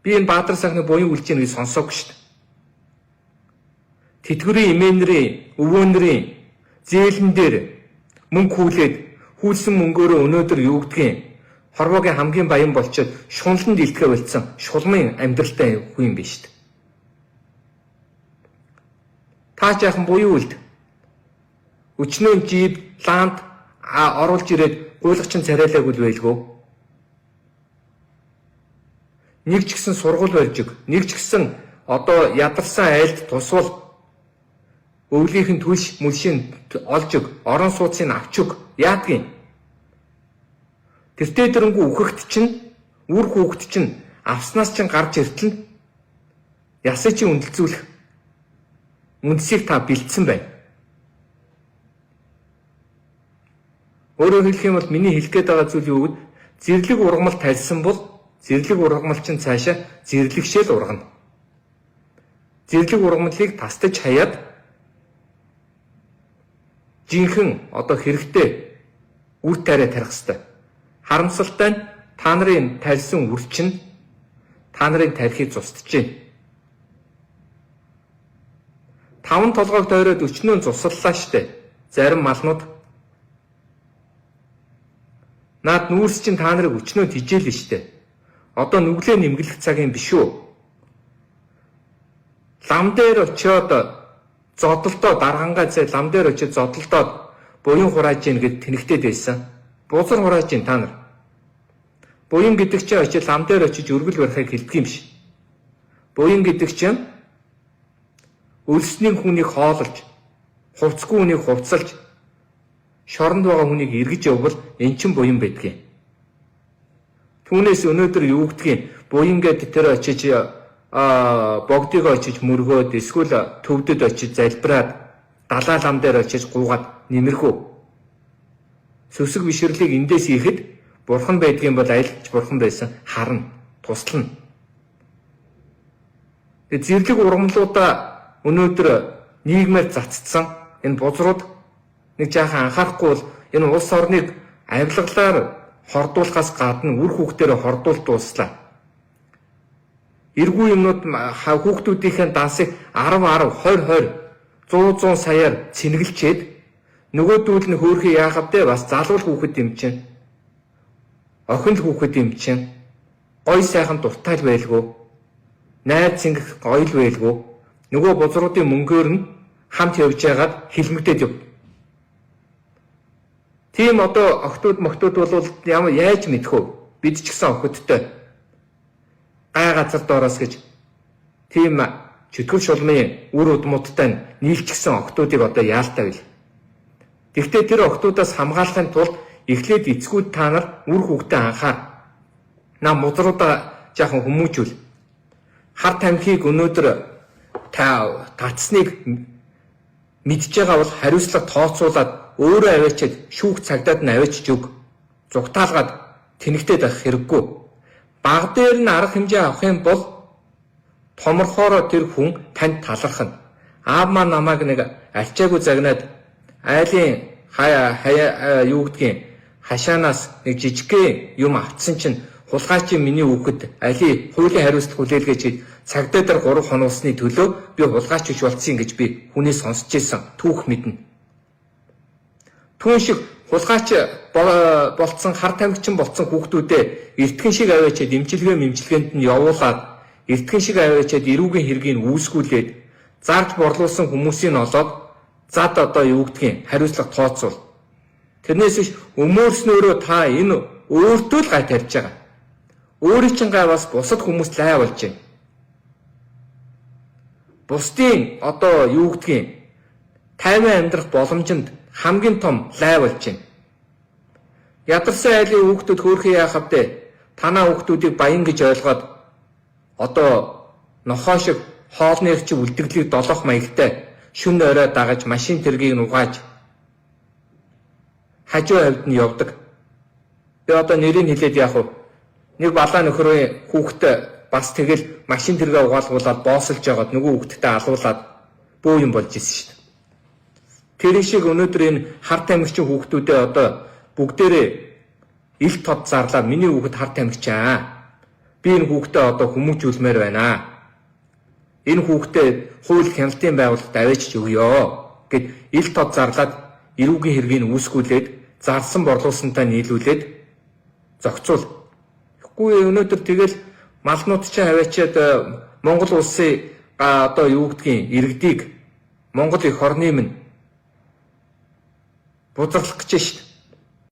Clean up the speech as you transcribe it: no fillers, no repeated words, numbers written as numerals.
Би энэ Баатар сайхны буян үлж ийн гэж сонсоогүй шүү дээ. Тэтгэврийн эмээнэрийн, өвөөнөрийн зээлэн дээр мөнгө хүлээд хүлсэн мөнгөөрөө өнөөдөр юу гэдгийг хорвоогийн хамгийн баян болчоод шунланд илтгэе болцсон шулмын амьдралтай хүн юм биш шүү дээ. Та жаахан буян үлд өчнөө жип ланд оруулж ирээд гуйлагчин царайлаагүй байлгүй. Нэг ч гэсэн сургууль барьж өг, нэг ч гэсэн одоо ядарсан айлд тусвал өвлийнхэн түлш мүлшийн олж өг, орон сууцыг авч өг. Яадгийн тэртээ дөрөнгөө үхэгт чинь, үр хүүхэд чинь авснаас чинь гарч иртэл ясаа чи үнэлцүүлэх үндсийг та бэлдсэн байна. Өөрөөр хэлэх юм бол миний хэлэх гээд байгаа зүйл юу гэвэл зэрлэг ургамал тайлсан бол зэрлэг ургамал чинь цаашаа зэрлэгшээл ургана. Зэрлэг ургамлыг тастаж хаяад жинхэнэ одоо хэрэгтэй үр тариа тарих хэвээр. Харамсалтай нь та нарын тарьсан үр чинь та нарын тарихыг зустж байна. 5 толгойг тойроод өчнөө зуслалаа штэ. Зарим малнууд наад нүүрс чинь та нарыг өчнөө тижээл штэ. Одоо нүглээ нэмгэлэх цаг юм биш үү? Лам дээр очиод зодолдоо даргангаа лам дээр очиод зодолдоод буян хурааж ийн гэд тэнэгтээд байсан. Бузар хурааж ийн та нар. Буян гэдэг чинь очиод лам дээр очиж өргөл барихыг хэлдэг юм биш. Буян гэдэг чинь өлсний хүнийг хоололж, хувцгүй хүнийг хувцалж, шоронд байгаа хүнийг эргэж явбал эн чин буян байдгийг. Түүнээс өнөөдөр юу гэдгийг буян гэдэг тэр очиж богдыг очиж мөргөөд эсвэл төвдөд очиж залбираад далаа лам дээр очиж гуугаад нэмэрхүү. Сүсэг бишрлийг эндээс ихэд бурхан байдгийн бол айлч бурхан байсан харна, туслана. Зэрлэг ургамлуудаа өнөөдөр нийгмээр цацдсан энэ бузрууд нэг жаахан анхаарахгүй бол энэ улс орныг авилгалаар хордуулахаас гадна үр хүүхдээрээ хордуулт дуслаа. Эргүү юмнууд хүүхдүүдийн дансыг 10 20 100 саяар цэнгэлчээд нөгөөдүүл нь хөөрхий яахав дээ бас залуул хүүхэд юм чинь. Охин л хүүхэд юм чинь. Гой сайхан дуртай байлгүй. Найз зингэх гоё л байлгүй. Нөгөө бузруудын мөнгөөр нь хамт явж байгаад хилмигдээд яв. Тийм одоо охтууд мохтууд бол ямар яаж мэдэх вэ? Бид ч гэсэн охидтой гай газар доороос гэж тийм чөтгөр шулмын үр удмуудтай нийлчихсэн охтуудыг одоо яалтаа бил. Тэгвэл тэр охтуудаас хамгаалахын тулд эхлээд эцгүүд та нар үр хүүхдээ анхаар. На музруудаа жаахан хүмүүжүүл. Хар тамхиг өнөөдөр татсныг мэдж байгаа бол хариуцлага тооцоолаад өөрөө аваачаад шүүх цагдаад нь аваачж өг. Зугтаалгаад тэнэгтээд авах хэрэггүй. Баг дээр нь арга хэмжээ авах юм бол томорхоороо тэр хүн танд талархна. Аав маань намайг нэг альчаагүй загнаад айлын юу гэдгийг хашаанаас нэг жижигхэн юм авцсан чинь хулгайчийн миний хүүхэд али хуулийн хариуцлага хүлээлгэж цагдаа дээр 3 хонуулсны төлөө би хулгайч гэж болцсон гэж би хүнээс сонсч ирсэн түүх мэднэ. Түүн шиг хулгайч болцсон хар тамхичин болцсон хүүхдүүдээ эртхэн шиг аваачаад имчилгээнд нь явуулаад эртхэн шиг аваачаад эрүүгийн хэргийг үүсгүүлээд зарж борлуулсан хүмүүсийн олоод зад одоо юу гэдгийг хариуцлага тооцвол. Тэрнээс биш өмөөрснөөрөө та энэ өөртөө л гай тарьж байгаа. Өөрийн чинь гай бас бусад хүмүүс лай болж байна. Бусдын одоо юу гэдгийг тайван амьдрах боломжинд хамгийн том лай болж байна. Ядарсан айлын хүүхдүүд хөөрхий яахав дээ. Танаа хүүхдүүдийг баян гэж ойлгоод одоо нохоо шиг хоолных чи үлдэглийг долоох маягтай шүн орой дагаж машин тэргийг нугааж хажуу хавьд нь явдаг. Би одоо нэрийг хэлээд яах вэ? Нэг балаа нөхрийн хүүхдээ бас тэгэл машин тэргээ угаалгуулаад боосолж жагаад нөгөө хүүхдтэй алуулаад бөө юм болж исэн шүү дээ. Тэр шиг өнөөдөр энэ хар тамхичин хүүхдүүдээ одоо бүгдээрээ ил тод зарлаа миний хүүхэд хар тамхич аа. би энэ хүүхдээ одоо хүмүүжүүлмээр байна. Энэ хүүхдээ хууль хяналтын байгууллагад авчиж өгөө гэд ил тод зарлаад эрүүгийн хэргийг үүсгүүлээд зарсан борлуулсантай нийлүүлээд зохицуул. Тэгэхгүй өнөөдөр тэгэл малнууд чинь аваачаад Монгол улсын одоо юу гэдгийг иргэдийг Монгол их орны минь бузарлах гэж шүү дээ.